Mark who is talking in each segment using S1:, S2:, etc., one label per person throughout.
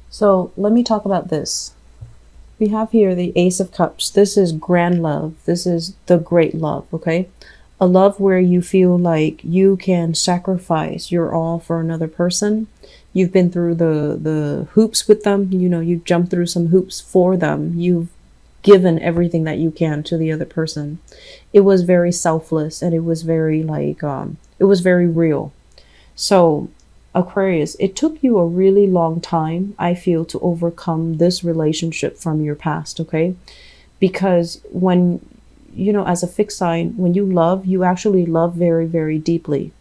S1: So let me talk about this. We have here the Ace of Cups. This is grand love. This is the great love, okay? A love where you feel like you can sacrifice your all for another person. You've been through the hoops with them. You know, you've jumped through some hoops for them. You've given everything that you can to the other person. It was very selfless, and it was very like it was very real. So Aquarius, it took you a really long time, I feel, to overcome this relationship from your past, okay? Because when, you know, as a fixed sign, when you love, you actually love very, very deeply.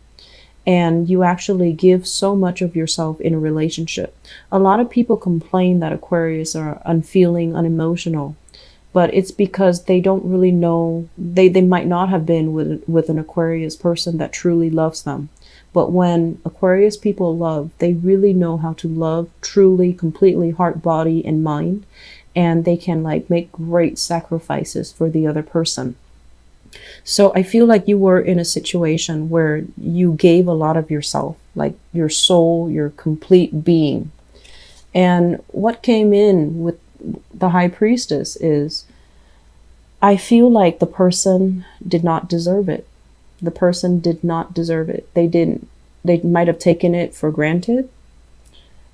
S1: And you actually give so much of yourself in a relationship. A lot of people complain that Aquarius are unfeeling, unemotional, but it's because they don't really know, they might not have been with an Aquarius person that truly loves them. But when Aquarius people love, they really know how to love truly, completely, heart, body, and mind. And they can like make great sacrifices for the other person. So I feel like you were in a situation where you gave a lot of yourself, like your soul, your complete being. And what came in with the High Priestess is, I feel like the person did not deserve it. The person did not deserve it. They didn't. They might have taken it for granted.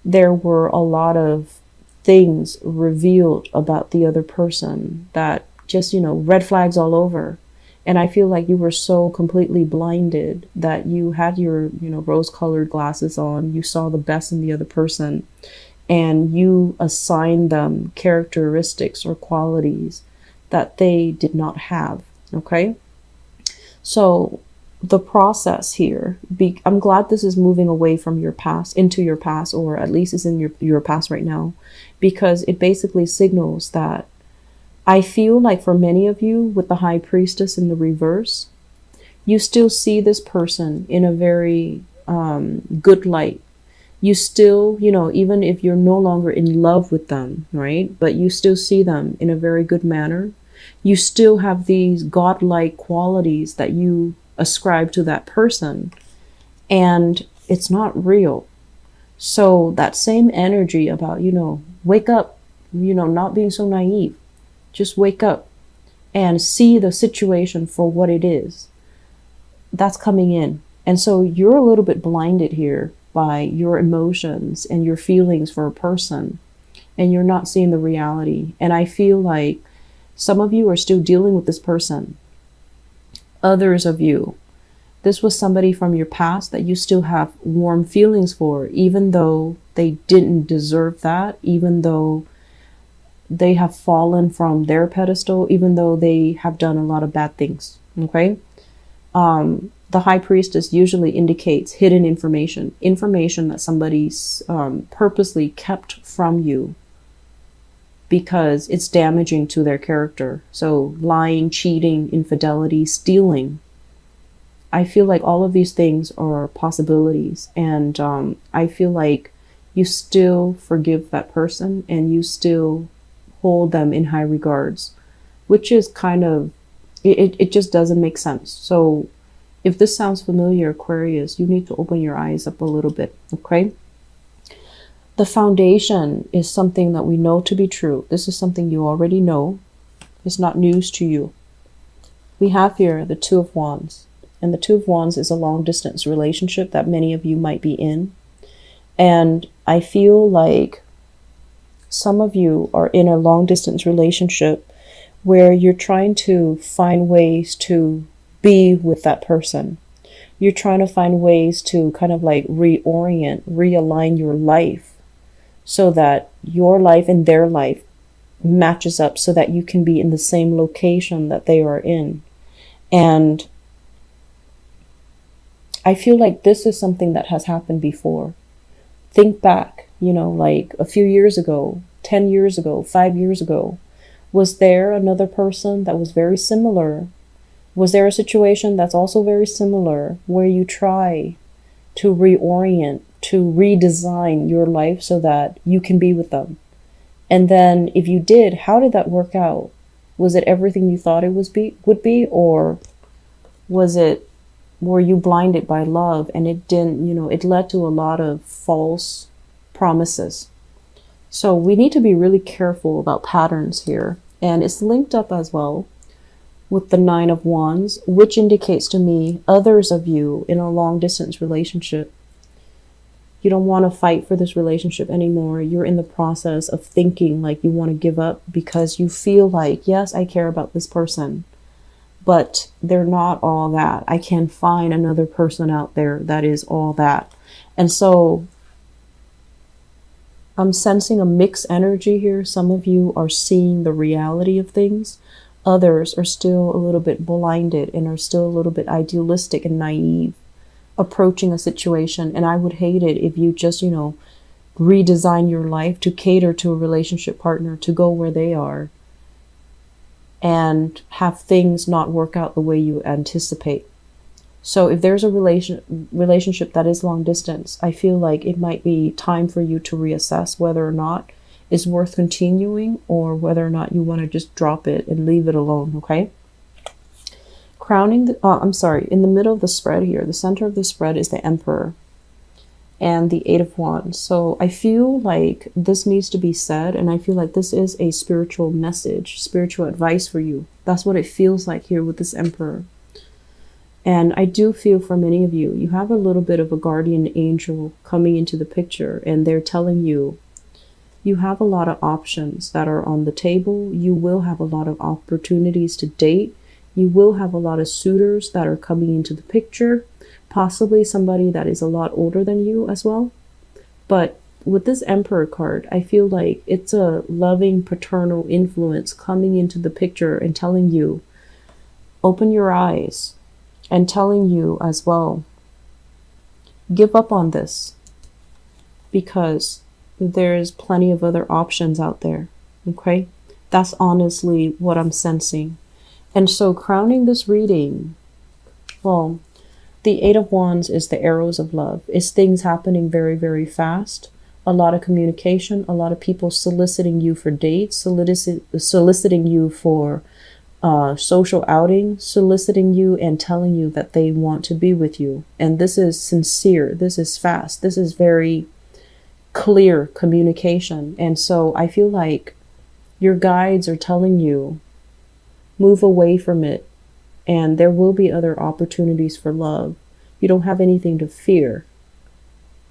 S1: There were a lot of things revealed about the other person that just, you know, red flags all over. And I feel like you were so completely blinded that you had your, you know, rose-colored glasses on. You saw the best in the other person, and you assigned them characteristics or qualities that they did not have. Okay? So the process here, I'm glad this is moving away from your past into your past, or at least is in your past right now, because it basically signals that I feel like for many of you with the High Priestess in the reverse, you still see this person in a very good light. You still, you know, even if you're no longer in love with them, right? But you still see them in a very good manner. You still have these godlike qualities that you ascribe to that person, and it's not real. So that same energy about, you know, wake up, you know, not being so naive. Just wake up and see the situation for what it is. That's coming in. And so you're a little bit blinded here by your emotions and your feelings for a person, and you're not seeing the reality. And I feel like some of you are still dealing with this person. Others of you, this was somebody from your past that you still have warm feelings for, even though they didn't deserve that, even though they have fallen from their pedestal, even though they have done a lot of bad things. Okay? The High Priestess usually indicates hidden information, information that somebody's purposely kept from you because it's damaging to their character. So lying, cheating, infidelity, stealing. I feel like all of these things are possibilities, and I feel like you still forgive that person and you still hold them in high regards, which is kind of, it just doesn't make sense. So if this sounds familiar, Aquarius, you need to open your eyes up a little bit, okay? The foundation is something that we know to be true. This is something you already know. It's not news to you. We have here the Two of Wands. And the Two of Wands is a long distance relationship that many of you might be in. And I feel like some of you are in a long distance relationship where you're trying to find ways to be with that person. You're trying to find ways to kind of like reorient, realign your life so that your life and their life matches up so that you can be in the same location that they are in. And I feel like this is something that has happened before. Think back, you know, like a few years ago, 10 years ago, 5 years ago. Was there another person that was very similar? Was there a situation that's also very similar where you try to reorient, to redesign your life so that you can be with them? And then if you did, how did that work out? Was it everything you thought it would be, or were you blinded by love and it didn't, you know, it led to a lot of false promises? So we need to be really careful about patterns here. And it's linked up as well with the Nine of Wands, which indicates to me others of you in a long distance relationship. You don't want to fight for this relationship anymore. You're in the process of thinking like you want to give up because you feel like, yes, I care about this person, but they're not all that. I can find another person out there that is all that. And so I'm sensing a mixed energy here. Some of you are seeing the reality of things. Others are still a little bit blinded and are still a little bit idealistic and naive approaching a situation. And I would hate it if you just, redesign your life to cater to a relationship partner, to go where they are and have things not work out the way you anticipate. So if there's a relationship that is long distance, I feel like it might be time for you to reassess whether or not it's worth continuing or whether or not you want to just drop it and leave it alone, okay? In the middle of the spread here, the center of the spread is the Emperor and the Eight of Wands. So I feel like this needs to be said, and I feel like this is a spiritual message, spiritual advice for you. That's what it feels like here with this Emperor. And I do feel for many of you, you have a little bit of a guardian angel coming into the picture, and they're telling you, you have a lot of options that are on the table. You will have a lot of opportunities to date. You will have a lot of suitors that are coming into the picture, possibly somebody that is a lot older than you as well. But with this Emperor card, I feel like it's a loving paternal influence coming into the picture and telling you, open your eyes, and telling you as well, give up on this because there's plenty of other options out there. Okay? That's honestly what I'm sensing. And so crowning this reading, well, the Eight of Wands is the arrows of love. It's things happening very, very fast. A lot of communication, a lot of people soliciting you for dates, soliciting you for social outing, soliciting you and telling you that they want to be with you. And this is sincere. This is fast. This is very clear communication. And so I feel like your guides are telling you, move away from it, and there will be other opportunities for love. You don't have anything to fear.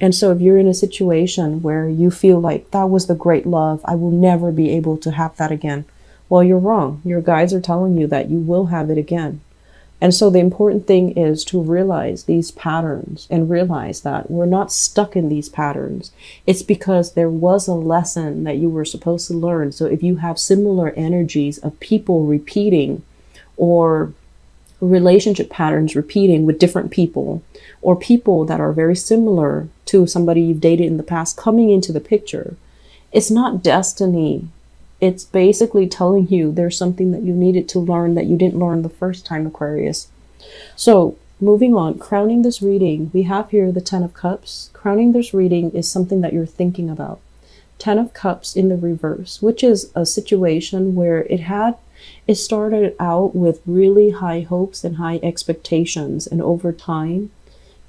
S1: And so if you're in a situation where you feel like that was the great love, I will never be able to have that again, well, you're wrong. Your guides are telling you that you will have it again. And so the important thing is to realize these patterns and realize that we're not stuck in these patterns. It's because there was a lesson that you were supposed to learn. So if you have similar energies of people repeating or relationship patterns repeating with different people or people that are very similar to somebody you've dated in the past coming into the picture, it's not destiny. It's basically telling you there's something that you needed to learn that you didn't learn the first time, Aquarius. So moving on, crowning this reading, we have here the Ten of Cups. Crowning this reading is something that you're thinking about. Ten of Cups in the reverse, which is a situation where it started out with really high hopes and high expectations. And over time,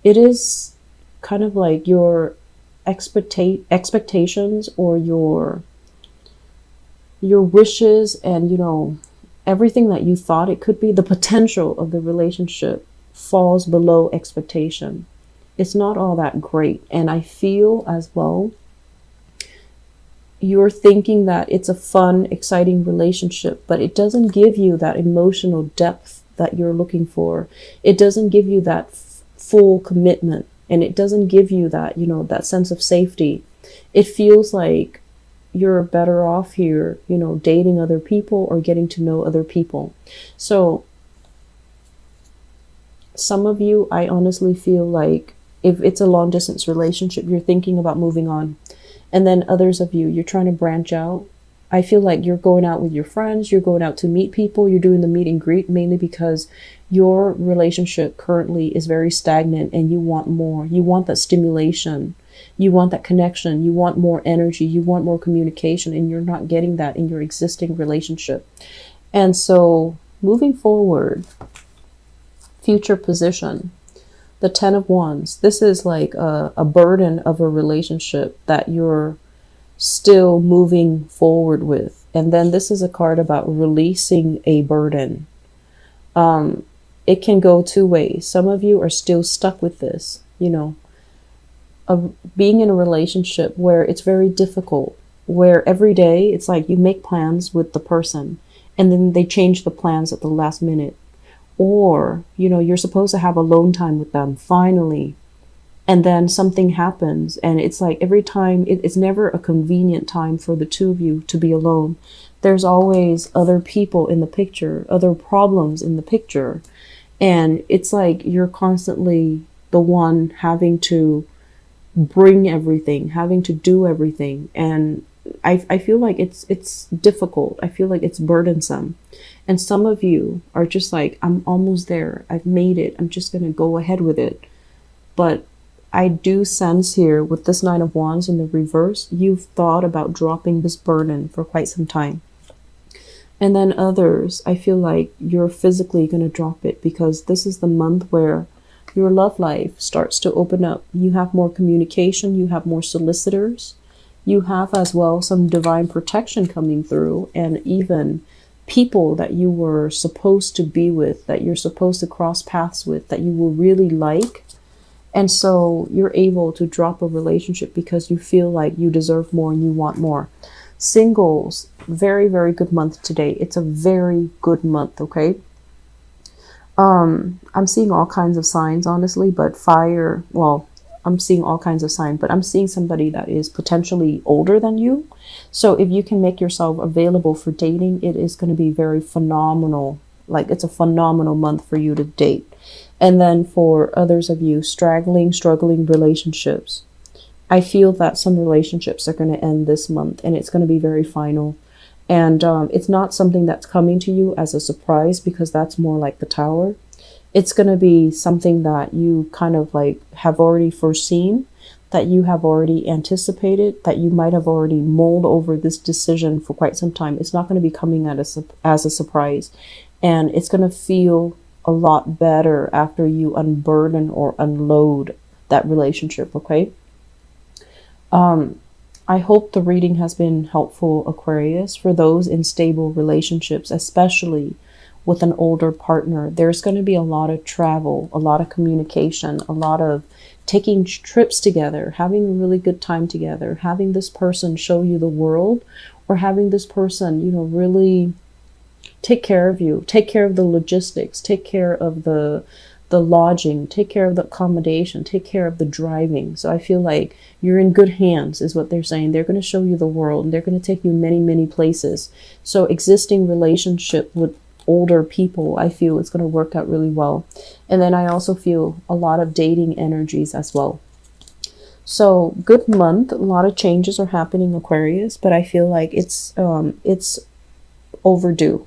S1: it is kind of like your expectations or your wishes and, everything that you thought it could be, the potential of the relationship falls below expectation. It's not all that great. And I feel as well, you're thinking that it's a fun, exciting relationship, but it doesn't give you that emotional depth that you're looking for. It doesn't give you that full commitment, and it doesn't give you that, that sense of safety. It feels like you're better off here, dating other people or getting to know other people. So some of you, I honestly feel like if it's a long distance relationship, you're thinking about moving on. And then others of you, you're trying to branch out. I feel like you're going out with your friends, you're going out to meet people, you're doing the meet and greet, mainly because your relationship currently is very stagnant and you want more. You want that stimulation. You want that connection. You want more energy. You want more communication, and you're not getting that in your existing relationship. And so moving forward, future position, the Ten of Wands, this is like a burden of a relationship that you're still moving forward with. And then this is a card about releasing a burden. It can go two ways. Some of you are still stuck with this, you know, of being in a relationship where it's very difficult, where every day it's like you make plans with the person and then they change the plans at the last minute. Or, you know, you're supposed to have alone time with them finally, and then something happens and it's like every time it's never a convenient time for the two of you to be alone. There's always other people in the picture, other problems in the picture, and it's like you're constantly the one having to bring everything, having to do everything. And I feel like it's difficult. I feel like it's burdensome. And some of you are just like, I'm almost there. I've made it. I'm just going to go ahead with it. But I do sense here with this Nine of Wands in the reverse, you've thought about dropping this burden for quite some time. And then others, I feel like you're physically going to drop it because this is the month where your love life starts to open up. You have more communication, you have more solicitors, you have as well some divine protection coming through, and even people that you were supposed to be with, that you're supposed to cross paths with, that you will really like. And so you're able to drop a relationship because you feel like you deserve more and you want more. Singles, very, very good month today. It's a very good month, okay? I'm seeing all kinds of signs, honestly, but fire, well, I'm seeing all kinds of signs, but I'm seeing somebody that is potentially older than you. So if you can make yourself available for dating, it is going to be very phenomenal. Like, it's a phenomenal month for you to date. And then for others of you struggling relationships, I feel that some relationships are going to end this month and it's going to be very final. And it's not something that's coming to you as a surprise because that's more like the Tower. It's going to be something that you kind of like have already foreseen, that you have already anticipated, that you might have already mulled over this decision for quite some time. It's not going to be coming at as a surprise. And it's going to feel a lot better after you unburden or unload that relationship, okay? I hope the reading has been helpful, Aquarius. For those in stable relationships, especially with an older partner, there's going to be a lot of travel, a lot of communication, a lot of taking trips together, having a really good time together, having this person show you the world, or having this person, you know, really take care of you, take care of the logistics, take care of the lodging, take care of the accommodation, take care of the driving. So I feel like you're in good hands is what they're saying. They're going to show you the world and they're going to take you many, many places. So existing relationship with older people, I feel it's going to work out really well. And then I also feel a lot of dating energies as well. So good month. A lot of changes are happening, Aquarius, but I feel like it's overdue.